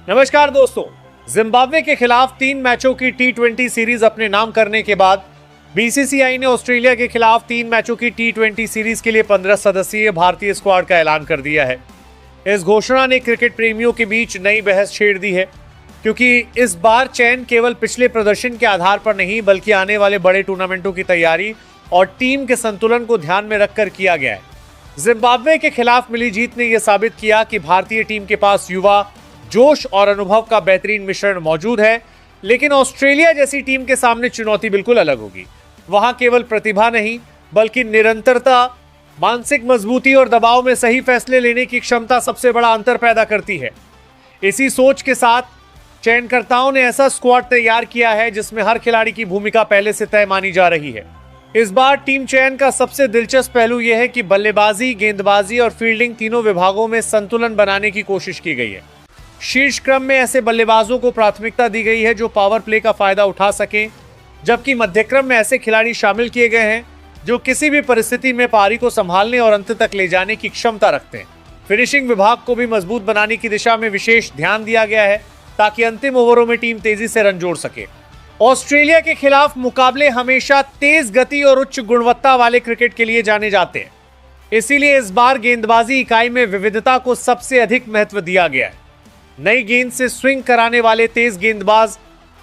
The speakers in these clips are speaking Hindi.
नमस्कार दोस्तों। जिम्बाब्वे के खिलाफ 3 मैचों की T20 सीरीज अपने नाम करने के बाद बीसीसीआई ने ऑस्ट्रेलिया के खिलाफ 3 मैचों की T20 सीरीज के लिए 15 सदस्यीय भारतीय स्क्वाड का ऐलान कर दिया है। इस घोषणा ने क्रिकेट प्रेमियों के बीच नई बहस छेड़ दी है, क्योंकि इस बार चयन केवल पिछले प्रदर्शन के आधार पर नहीं बल्कि आने वाले बड़े टूर्नामेंटों की तैयारी और टीम के संतुलन को ध्यान में रखकर किया गया है। जिम्बाब्वे के खिलाफ मिली जीत ने यह साबित किया कि भारतीय टीम के पास युवा, जोश और अनुभव का बेहतरीन मिश्रण मौजूद है, लेकिन ऑस्ट्रेलिया जैसी टीम के सामने चुनौती बिल्कुल अलग होगी। वहां केवल प्रतिभा नहीं बल्कि निरंतरता, मानसिक मजबूती और दबाव में सही फैसले लेने की क्षमता सबसे बड़ा अंतर पैदा करती है। इसी सोच के साथ चयनकर्ताओं ने ऐसा स्क्वाड तैयार किया है जिसमें हर खिलाड़ी की भूमिका पहले से तय मानी जा रही है। इस बार टीम चयन का सबसे दिलचस्प पहलू यह है कि बल्लेबाजी, गेंदबाजी और फील्डिंग तीनों विभागों में संतुलन बनाने की कोशिश की गई है। शीर्ष क्रम में ऐसे बल्लेबाजों को प्राथमिकता दी गई है जो पावर प्ले का फायदा उठा सकें, जबकि मध्यक्रम में ऐसे खिलाड़ी शामिल किए गए हैं जो किसी भी परिस्थिति में पारी को संभालने और अंत तक ले जाने की क्षमता रखते हैं। फिनिशिंग विभाग को भी मजबूत बनाने की दिशा में विशेष ध्यान दिया गया है ताकि अंतिम ओवरों में टीम तेजी से रन जोड़ सके। ऑस्ट्रेलिया के खिलाफ मुकाबले हमेशा तेज गति और उच्च गुणवत्ता वाले क्रिकेट के लिए जाने जाते हैं, इसीलिए इस बार गेंदबाजी इकाई में विविधता को सबसे अधिक महत्व दिया गया है। नई गेंद से स्विंग कराने वाले तेज गेंदबाज,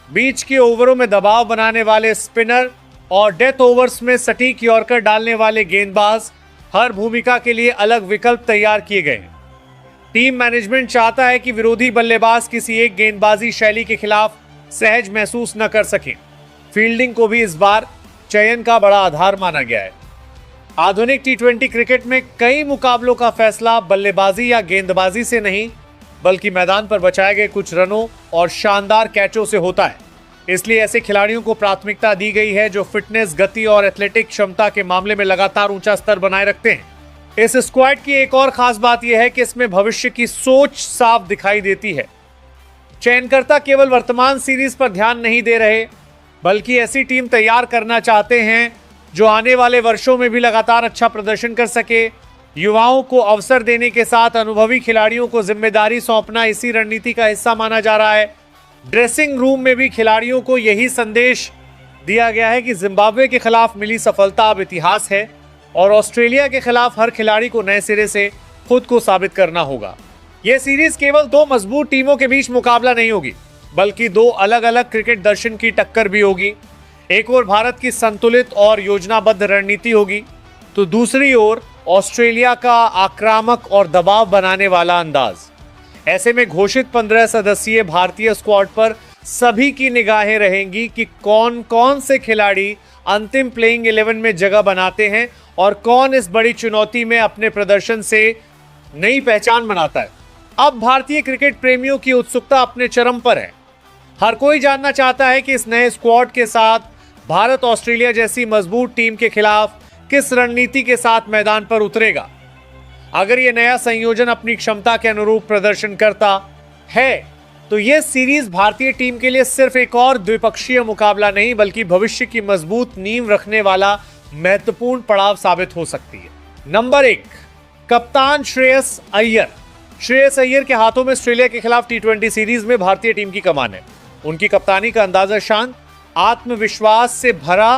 बीच के ओवरों में दबाव बनाने वाले स्पिनर और डेथ ओवर्स में सटीक यॉर्कर डालने वाले गेंदबाज, हर भूमिका के लिए अलग विकल्प तैयार किए गए हैं। टीम मैनेजमेंट चाहता है कि विरोधी बल्लेबाज किसी एक गेंदबाजी शैली के खिलाफ सहज महसूस न कर सकें। फील्डिंग को भी इस बार चयन का बड़ा आधार माना गया है। आधुनिक T20 क्रिकेट में कई मुकाबलों का फैसला बल्लेबाजी या गेंदबाजी से नहीं बल्कि मैदान पर बचाए गए कुछ रनों और शानदार कैचों से होता है। इसलिए ऐसे खिलाड़ियों को प्राथमिकता दी गई है जो फिटनेस, गति और एथलेटिक क्षमता के मामले में लगातार ऊंचा स्तर बनाए रखते हैं। इस स्क्वाड की एक और खास बात यह है कि इसमें भविष्य की सोच साफ दिखाई देती है। चयनकर्ता केवल वर्तमान सीरीज पर ध्यान नहीं दे रहे बल्कि ऐसी टीम तैयार करना चाहते हैं जो आने वाले वर्षों में भी लगातार अच्छा प्रदर्शन कर सके। युवाओं को अवसर देने के साथ अनुभवी खिलाड़ियों को जिम्मेदारी सौंपना इसी रणनीति का हिस्सा माना जा रहा है। ड्रेसिंग रूम में भी खिलाड़ियों को यही संदेश दिया गया है कि जिम्बाब्वे के खिलाफ मिली सफलता अब इतिहास है और ऑस्ट्रेलिया के खिलाफ हर खिलाड़ी को नए सिरे से खुद को साबित करना होगा। यह सीरीज केवल 2 मजबूत टीमों के बीच मुकाबला नहीं होगी बल्कि 2 अलग अलग क्रिकेट दर्शन की टक्कर भी होगी। एक ओर भारत की संतुलित और योजनाबद्ध रणनीति होगी तो दूसरी ओर ऑस्ट्रेलिया का आक्रामक और दबाव बनाने वाला अंदाज। ऐसे में घोषित 15 सदस्यीय भारतीय स्क्वाड पर सभी की निगाहें रहेंगी कि कौन कौन से खिलाड़ी अंतिम प्लेइंग 11 में जगह बनाते हैं और कौन इस बड़ी चुनौती में अपने प्रदर्शन से नई पहचान बनाता है। अब भारतीय क्रिकेट प्रेमियों की उत्सुकता अपने चरम पर है। हर कोई जानना चाहता है कि इस नए स्क्वाड के साथ भारत ऑस्ट्रेलिया जैसी मजबूत टीम के खिलाफ किस रणनीति के साथ मैदान पर उतरेगा। अगर यह नया संयोजन अपनी क्षमता के अनुरूप प्रदर्शन करता है तो यह सीरीज भारतीय टीम के लिए सिर्फ एक और द्विपक्षीय मुकाबला नहीं बल्कि भविष्य की मजबूत नींव रखने वाला महत्वपूर्ण पड़ाव साबित हो सकती है। नंबर 1, कप्तान श्रेयस अय्यर। श्रेयस अय्यर के हाथों में ऑस्ट्रेलिया के खिलाफ T20 सीरीज में भारतीय टीम की कमान है। उनकी कप्तानी का अंदाजा शांत, आत्मविश्वास से भरा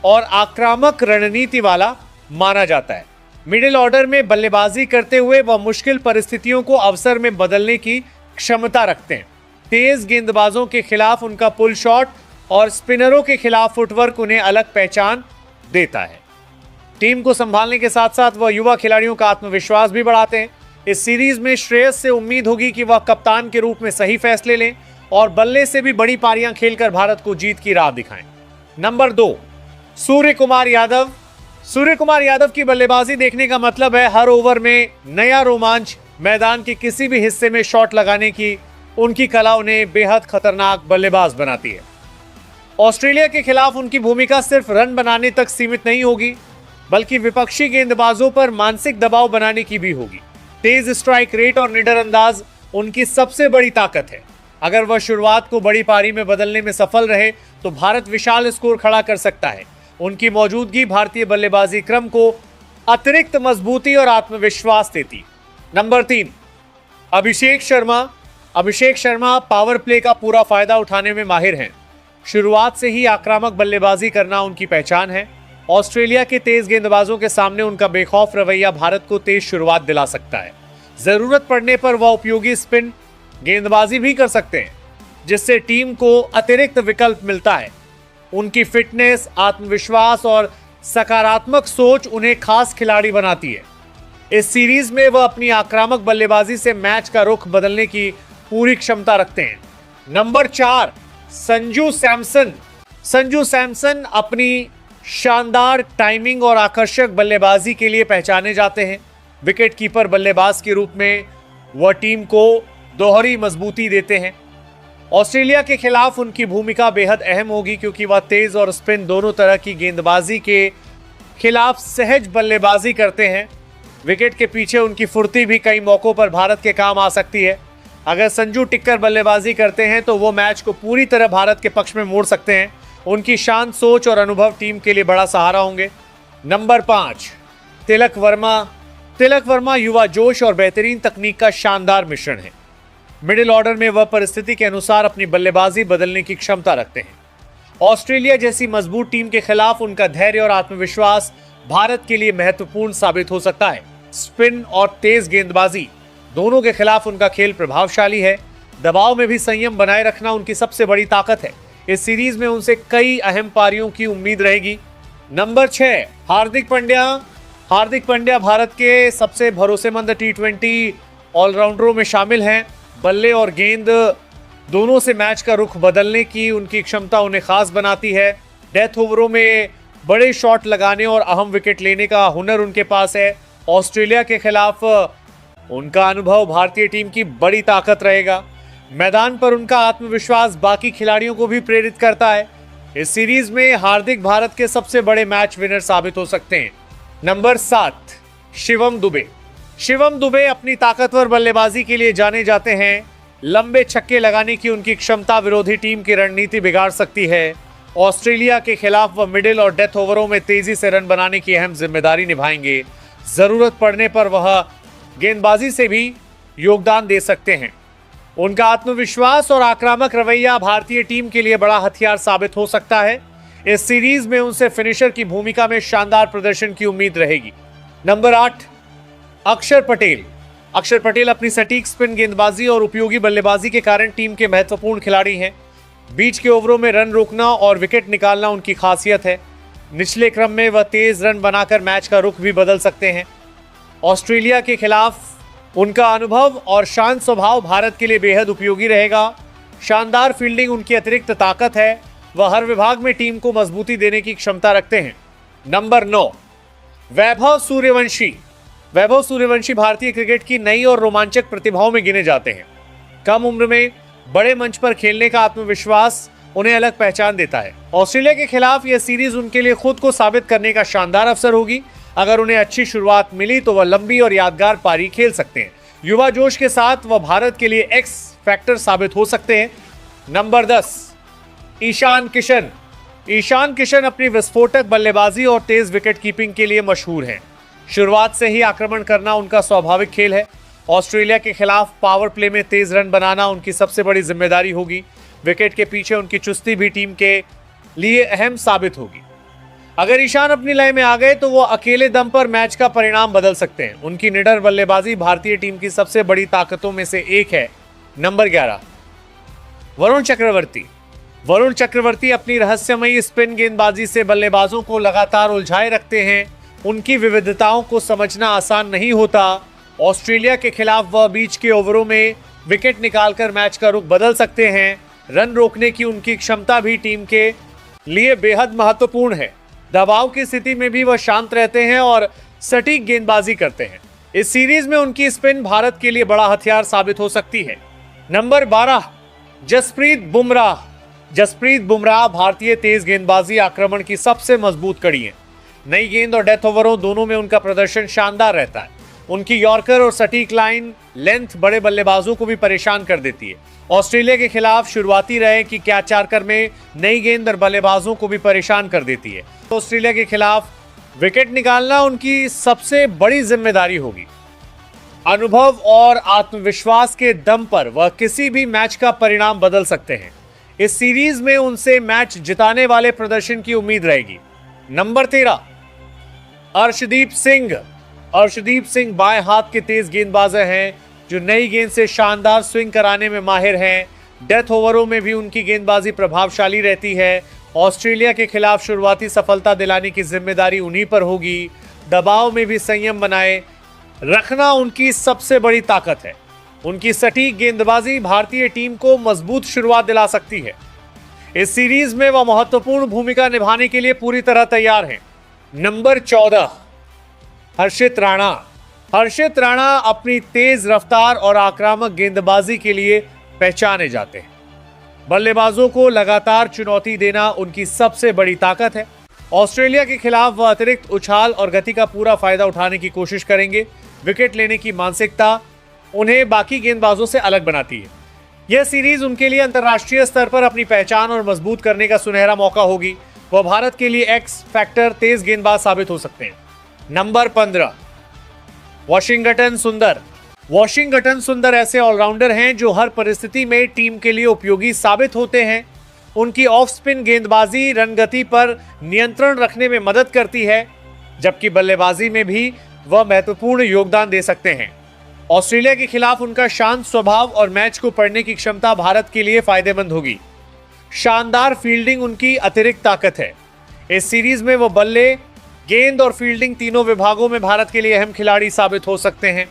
और आक्रामक रणनीति वाला माना जाता है। मिडिल ऑर्डर में बल्लेबाजी करते हुए वह मुश्किल परिस्थितियों को अवसर में बदलने की क्षमता रखते हैं। तेज गेंदबाजों के खिलाफ उनका पुल शॉट और स्पिनरों के खिलाफ फुटवर्क उन्हें अलग पहचान देता है। टीम को संभालने के साथ साथ वह युवा खिलाड़ियों का आत्मविश्वास भी बढ़ाते हैं। इस सीरीज में श्रेयस से उम्मीद होगी कि वह कप्तान के रूप में सही फैसले लें और बल्ले से भी बड़ी पारियां खेलकर भारत को जीत की राह दिखाएं। नंबर 2, सूर्य कुमार यादव। सूर्य कुमार यादव की बल्लेबाजी देखने का मतलब है हर ओवर में नया रोमांच। मैदान के किसी भी हिस्से में शॉट लगाने की उनकी कला उन्हें बेहद खतरनाक बल्लेबाज बनाती है। ऑस्ट्रेलिया के खिलाफ उनकी भूमिका सिर्फ रन बनाने तक सीमित नहीं होगी बल्कि विपक्षी गेंदबाजों पर मानसिक दबाव बनाने की भी होगी। तेज स्ट्राइक रेट और निडर अंदाज उनकी सबसे बड़ी ताकत है। अगर वह शुरुआत को बड़ी पारी में बदलने में सफल रहे तो भारत विशाल स्कोर खड़ा कर सकता है। उनकी मौजूदगी भारतीय बल्लेबाजी क्रम को अतिरिक्त मजबूती और आत्मविश्वास देती। Number 3, Abhishek Sharma. Abhishek Sharma power play का पूरा फायदा उठाने में माहिर हैं। शुरुआत से ही आक्रामक बल्लेबाजी करना उनकी पहचान है। ऑस्ट्रेलिया के तेज गेंदबाजों के सामने उनका बेखौफ रवैया भारत को तेज शुरुआत दिला सकता है। जरूरत पड़ने पर वह उपयोगी स्पिन गेंदबाजी भी कर सकते हैं, जिससे टीम को अतिरिक्त विकल्प मिलता है। उनकी फिटनेस, आत्मविश्वास और सकारात्मक सोच उन्हें खास खिलाड़ी बनाती है। इस सीरीज में वह अपनी आक्रामक बल्लेबाजी से मैच का रुख बदलने की पूरी क्षमता रखते हैं। नंबर 4, संजू सैमसन। संजू सैमसन अपनी शानदार टाइमिंग और आकर्षक बल्लेबाजी के लिए पहचाने जाते हैं। विकेटकीपर बल्लेबाज के रूप में वह टीम को दोहरी मजबूती देते हैं। ऑस्ट्रेलिया के खिलाफ उनकी भूमिका बेहद अहम होगी, क्योंकि वह तेज और स्पिन दोनों तरह की गेंदबाजी के खिलाफ सहज बल्लेबाजी करते हैं। विकेट के पीछे उनकी फुर्ती भी कई मौकों पर भारत के काम आ सकती है। अगर संजू टिककर बल्लेबाजी करते हैं तो वो मैच को पूरी तरह भारत के पक्ष में मोड़ सकते हैं। उनकी शांत सोच और अनुभव टीम के लिए बड़ा सहारा होंगे। नंबर 5, तिलक वर्मा। तिलक वर्मा युवा जोश और बेहतरीन तकनीक का शानदार मिश्रण है। मिडिल ऑर्डर में वह परिस्थिति के अनुसार अपनी बल्लेबाजी बदलने की क्षमता रखते हैं। ऑस्ट्रेलिया जैसी मजबूत टीम के खिलाफ उनका धैर्य और आत्मविश्वास भारत के लिए महत्वपूर्ण साबित हो सकता है। स्पिन और तेज गेंदबाजी दोनों के खिलाफ उनका खेल प्रभावशाली है। दबाव में भी संयम बनाए रखना उनकी सबसे बड़ी ताकत है। इस सीरीज में उनसे कई अहम पारियों की उम्मीद रहेगी। नंबर 6, हार्दिक पांड्या। हार्दिक पांड्या भारत के सबसे भरोसेमंद T20 ऑलराउंडरों में शामिल हैं। बल्ले और गेंद दोनों से मैच का रुख बदलने की उनकी क्षमता उन्हें खास बनाती है। डेथ ओवरों में बड़े शॉट लगाने और अहम विकेट लेने का हुनर उनके पास है। ऑस्ट्रेलिया के खिलाफ उनका अनुभव भारतीय टीम की बड़ी ताकत रहेगा। मैदान पर उनका आत्मविश्वास बाकी खिलाड़ियों को भी प्रेरित करता है। इस सीरीज में हार्दिक भारत के सबसे बड़े मैच विनर साबित हो सकते हैं। नंबर 7, शिवम दुबे। शिवम दुबे अपनी ताकतवर बल्लेबाजी के लिए जाने जाते हैं। लंबे छक्के लगाने की उनकी क्षमता विरोधी टीम की रणनीति बिगाड़ सकती है। ऑस्ट्रेलिया के खिलाफ वह मिडिल और डेथ ओवरों में तेजी से रन बनाने की अहम जिम्मेदारी निभाएंगे। जरूरत पड़ने पर वह गेंदबाजी से भी योगदान दे सकते हैं। उनका आत्मविश्वास और आक्रामक रवैया भारतीय टीम के लिए बड़ा हथियार साबित हो सकता है। इस सीरीज में उनसे फिनिशर की भूमिका में शानदार प्रदर्शन की उम्मीद रहेगी। नंबर 8, अक्षर पटेल। अक्षर पटेल अपनी सटीक स्पिन गेंदबाजी और उपयोगी बल्लेबाजी के कारण टीम के महत्वपूर्ण खिलाड़ी हैं। बीच के ओवरों में रन रोकना और विकेट निकालना उनकी खासियत है। निचले क्रम में वह तेज रन बनाकर मैच का रुख भी बदल सकते हैं। ऑस्ट्रेलिया के खिलाफ उनका अनुभव और शांत स्वभाव भारत के लिए बेहद उपयोगी रहेगा। शानदार फील्डिंग उनकी अतिरिक्त ताकत है। वह हर विभाग में टीम को मजबूती देने की क्षमता रखते हैं। नंबर 9, वैभव सूर्यवंशी। वैभव सूर्यवंशी भारतीय क्रिकेट की नई और रोमांचक प्रतिभाओं में गिने जाते हैं। कम उम्र में बड़े मंच पर खेलने का आत्मविश्वास उन्हें अलग पहचान देता है। ऑस्ट्रेलिया के खिलाफ यह सीरीज उनके लिए खुद को साबित करने का शानदार अवसर होगी। अगर उन्हें अच्छी शुरुआत मिली तो वह लंबी और यादगार पारी खेल सकते हैं। युवा जोश के साथ वह भारत के लिए एक्स फैक्टर साबित हो सकते हैं। नंबर 10, ईशान किशन। ईशान किशन अपनी विस्फोटक बल्लेबाजी और तेज विकेट कीपिंग के लिए मशहूर हैं। शुरुआत से ही आक्रमण करना उनका स्वाभाविक खेल है। ऑस्ट्रेलिया के खिलाफ पावर प्ले में तेज रन बनाना उनकी सबसे बड़ी जिम्मेदारी होगी। विकेट के पीछे उनकी चुस्ती भी टीम के लिए अहम साबित होगी। अगर ईशान अपनी लय में आ गए तो वो अकेले दम पर मैच का परिणाम बदल सकते हैं। उनकी निडर बल्लेबाजी भारतीय टीम की सबसे बड़ी ताकतों में से एक है। नंबर 11, वरुण चक्रवर्ती। वरुण चक्रवर्ती अपनी रहस्यमयी स्पिन गेंदबाजी से बल्लेबाजों को लगातार उलझाए रखते हैं। उनकी विविधताओं को समझना आसान नहीं होता। ऑस्ट्रेलिया के खिलाफ वह बीच के ओवरों में विकेट निकालकर मैच का रुख बदल सकते हैं। रन रोकने की उनकी क्षमता भी टीम के लिए बेहद महत्वपूर्ण है। दबाव की स्थिति में भी वह शांत रहते हैं और सटीक गेंदबाजी करते हैं। इस सीरीज में उनकी स्पिन भारत के लिए बड़ा हथियार साबित हो सकती है। नंबर 12, जसप्रीत बुमराह। जसप्रीत बुमराह भारतीय तेज गेंदबाजी आक्रमण की सबसे मजबूत कड़ी है। नई गेंद और डेथ ओवरों दोनों में उनका प्रदर्शन शानदार रहता है। उनकी यॉर्कर और सटीक लाइन लेंथ बड़े बल्लेबाजों को भी परेशान कर देती है। ऑस्ट्रेलिया के खिलाफ शुरुआती रहे कि क्या चारकर में नई गेंद और बल्लेबाजों को भी परेशान कर देती है। ऑस्ट्रेलिया के खिलाफ विकेट निकालना उनकी सबसे बड़ी जिम्मेदारी होगी। अनुभव और आत्मविश्वास के दम पर वह किसी भी मैच का परिणाम बदल सकते हैं। इस सीरीज में उनसे मैच जिताने वाले प्रदर्शन की उम्मीद रहेगी। नंबर 13, अर्शदीप सिंह। अर्शदीप सिंह बाएं हाथ के तेज गेंदबाज हैं जो नई गेंद से शानदार स्विंग कराने में माहिर हैं। डेथ ओवरों में भी उनकी गेंदबाजी प्रभावशाली रहती है। ऑस्ट्रेलिया के खिलाफ शुरुआती सफलता दिलाने की जिम्मेदारी उन्हीं पर होगी। दबाव में भी संयम बनाए रखना उनकी सबसे बड़ी ताकत है। उनकी सटीक गेंदबाजी भारतीय टीम को मजबूत शुरुआत दिला सकती है। इस सीरीज में वह महत्वपूर्ण भूमिका निभाने के लिए पूरी तरह तैयार हैं। नंबर 14, हर्षित राणा। हर्षित राणा अपनी तेज रफ्तार और आक्रामक गेंदबाजी के लिए पहचाने जाते हैं। बल्लेबाजों को लगातार चुनौती देना उनकी सबसे बड़ी ताकत है। ऑस्ट्रेलिया के खिलाफ वह अतिरिक्त उछाल और गति का पूरा फायदा उठाने की कोशिश करेंगे। विकेट लेने की मानसिकता उन्हें बाकी गेंदबाजों से अलग बनाती है। यह सीरीज उनके लिए अंतर्राष्ट्रीय स्तर पर अपनी पहचान और मजबूत करने का सुनहरा मौका होगी। वह भारत के लिए एक्स फैक्टर तेज गेंदबाज साबित हो सकते हैं। नंबर 15, वॉशिंगटन सुंदर। वॉशिंगटन सुंदर ऐसे ऑलराउंडर हैं जो हर परिस्थिति में टीम के लिए उपयोगी साबित होते हैं। उनकी ऑफ स्पिन गेंदबाजी रन गति पर नियंत्रण रखने में मदद करती है, जबकि बल्लेबाजी में भी वह महत्वपूर्ण योगदान दे सकते हैं। ऑस्ट्रेलिया के खिलाफ उनका शांत स्वभाव और मैच को पढ़ने की क्षमता भारत के लिए फायदेमंद होगी। शानदार फील्डिंग उनकी अतिरिक्त ताकत है। इस सीरीज में वो बल्ले, गेंद और फील्डिंग तीनों विभागों में भारत के लिए अहम खिलाड़ी साबित हो सकते हैं।